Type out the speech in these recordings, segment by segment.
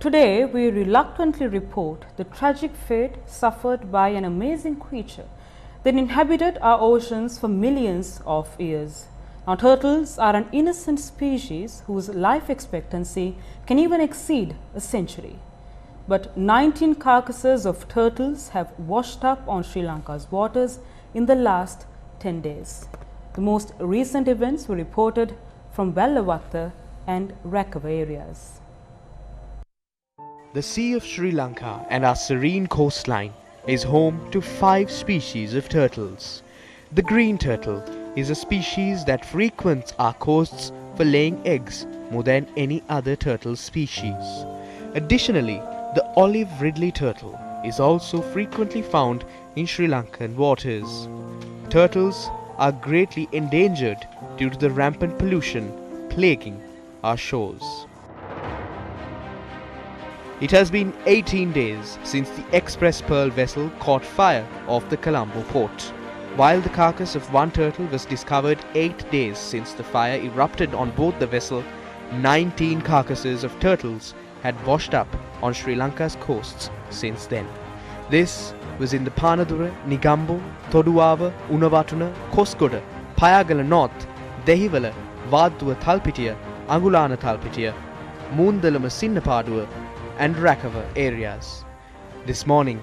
Today, we reluctantly report the tragic fate suffered by an amazing creature that inhabited our oceans for millions of years. Now, turtles are an innocent species whose life expectancy can even exceed a century. But 19 carcasses of turtles have washed up on Sri Lanka's waters in the last 10 days. The most recent events were reported from Vellavatta and Rakava areas. The Sea of Sri Lanka and our serene coastline is home to 5 species of turtles. The green turtle is a species that frequents our coasts for laying eggs more than any other turtle species. Additionally, the olive ridley turtle is also frequently found in Sri Lankan waters. Turtles are greatly endangered due to the rampant pollution plaguing our shores. It has been 18 days since the Express Pearl vessel caught fire off the Colombo port. While the carcass of one turtle was discovered 8 days since the fire erupted on board the vessel, 19 carcasses of turtles had washed up on Sri Lanka's coasts since then. This was in the Panadura, Nigambo, Toduava, Unawatuna, Koskoda, Payagala North, Dehiwala, Vaduwa Thalpitiya, Angulana Thalpitiya, Moondalama Sinnapaduwa and Rakava areas. This morning,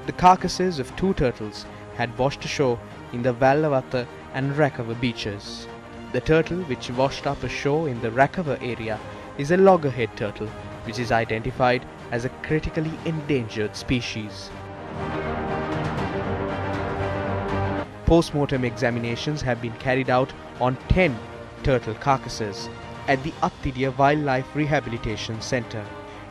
the carcasses of 2 turtles had washed ashore in the Vellavatta and Rakava beaches. The turtle which washed up ashore in the Rakava area is a loggerhead turtle, which is identified as a critically endangered species. Post-mortem examinations have been carried out on 10 turtle carcasses at the Attidia Wildlife Rehabilitation Centre.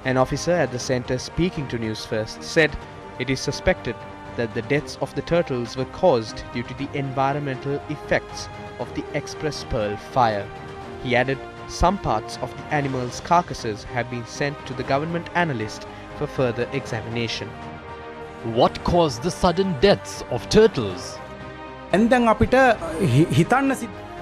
An officer at the centre speaking to Newsfirst said it is suspected that the deaths of the turtles were caused due to the environmental effects of the Express Pearl fire. He added some parts of the animals' carcasses have been sent to the government analyst for further examination. What caused the sudden deaths of turtles?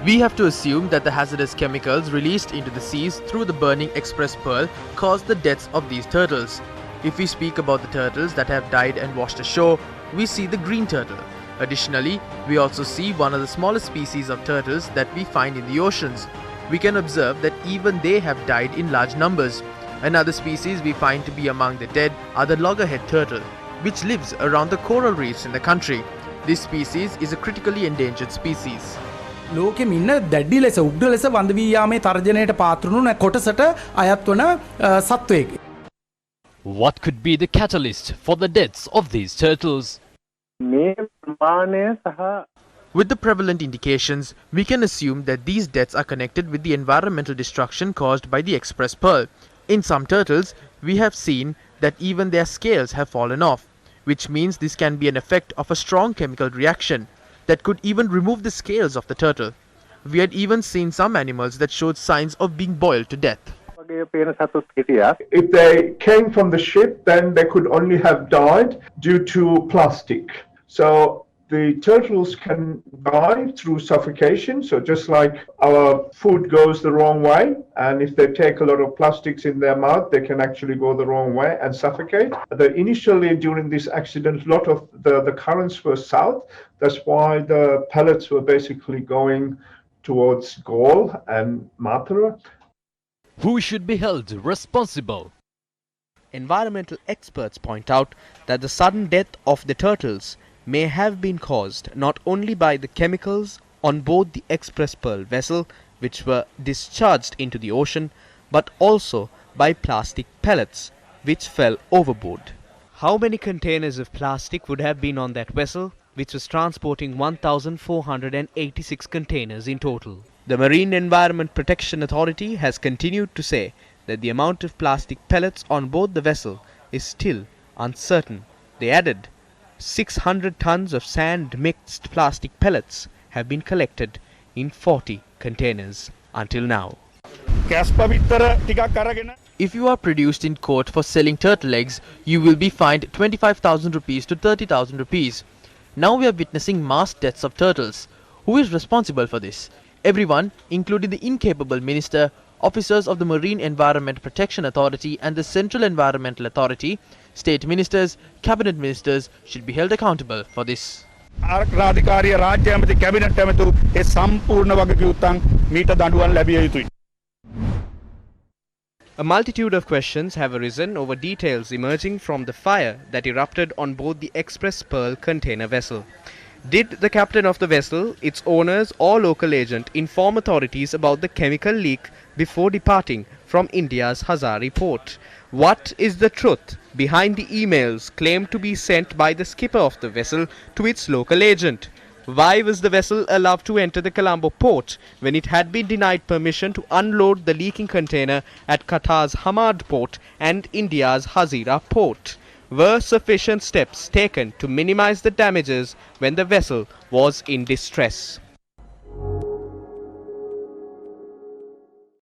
We have to assume that the hazardous chemicals released into the seas through the burning Express Pearl caused the deaths of these turtles. If we speak about the turtles that have died and washed ashore, we see the green turtle. Additionally, we also see one of the smallest species of turtles that we find in the oceans. We can observe that even they have died in large numbers. Another species we find to be among the dead are the loggerhead turtle, which lives around the coral reefs in the country. This species is a critically endangered species. ලෝකෙම ඉන්න දැඩි ලෙස උග්‍ර ලෙස වඳ වී යාමේ තර්ජනයට පාත්‍ර වුණු කොටසට අයත් වන සත්වයෙක්. What could be the catalyst for the deaths of these turtles? With the prevalent indications, we can assume that these deaths are connected with the environmental destruction caused by the Express Pearl. In some turtles, we have seen that even their scales have fallen off, which means this can be an effect of a strong chemical reaction that could even remove the scales of the turtle. We had even seen some animals that showed signs of being boiled to death. If they came from the ship, then they could only have died due to plastic. So the turtles can die through suffocation. So just like our food goes the wrong way, and if they take a lot of plastics in their mouth, they can actually go the wrong way and suffocate. Initially during this accident, a lot of the currents were south. That's why the pellets were basically going towards Gaul and Mathura. Who should be held responsible? Environmental experts point out that the sudden death of the turtles may have been caused not only by the chemicals on board the Express Pearl vessel which were discharged into the ocean, but also by plastic pellets which fell overboard. How many containers of plastic would have been on that vessel, which was transporting 1,486 containers in total? The Marine Environment Protection Authority has continued to say that the amount of plastic pellets on board the vessel is still uncertain. They added 600 tons of sand mixed plastic pellets have been collected in 40 containers until now. If you are produced in court for selling turtle eggs, you will be fined 25,000 rupees to 30,000 rupees. Now we are witnessing mass deaths of turtles. Who is responsible for this? Everyone, including the incapable minister, officers of the Marine Environment Protection Authority and the Central Environmental Authority, state ministers, cabinet ministers should be held accountable for this. ආරක්ෂාධිකාරිය රාජ්‍ය ඇමති cabinet ඇමතු ඒ සම්පූර්ණ වගකීම් මීට දඬුවම් ලැබිය යුතුයි. A multitude of questions have arisen over details emerging from the fire that erupted on board the Express Pearl container vessel. Did the captain of the vessel, its owners or local agent inform authorities about the chemical leak before departing from India's Hazari port? What is the truth behind the emails claimed to be sent by the skipper of the vessel to its local agent? Why was the vessel allowed to enter the Colombo port when it had been denied permission to unload the leaking container at Qatar's Hamad port and India's Hazira port? Were sufficient steps taken to minimize the damages when the vessel was in distress?